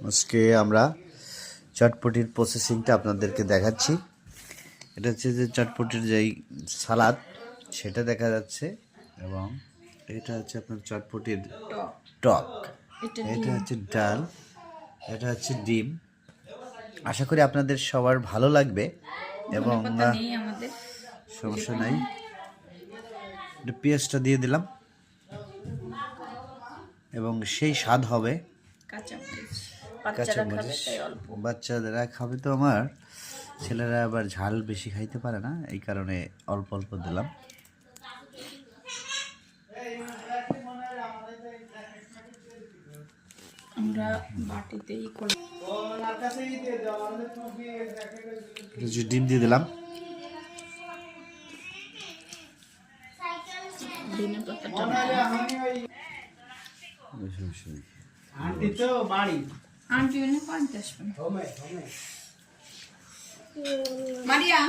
আজকে আমরা চটপটির প্রসেসিংটা আপনাদেরকে দেখাচ্ছি। এটা হচ্ছে যে চটপটির যেই সালাদ সেটা দেখা যাচ্ছে, এবং এটা হচ্ছে আপনার চটপটির টক, এটা হচ্ছে ডাল, এটা হচ্ছে ডিম। আশা করি আপনাদের সবার ভালো লাগবে এবং সমস্যা নাই। একটু পেঁয়াজটা দিয়ে দিলাম এবং সেই স্বাদ হবে। কাঁচামরিচ বাচ্চারা খাবে তো, আমার ছেলেরা আবার ঝাল বেশি খাইতে পারে না, এই কারণে অল্প অল্প দিলাম। আমরা বাটিতেই ডিম দিয়ে দিলাম। মারিয়া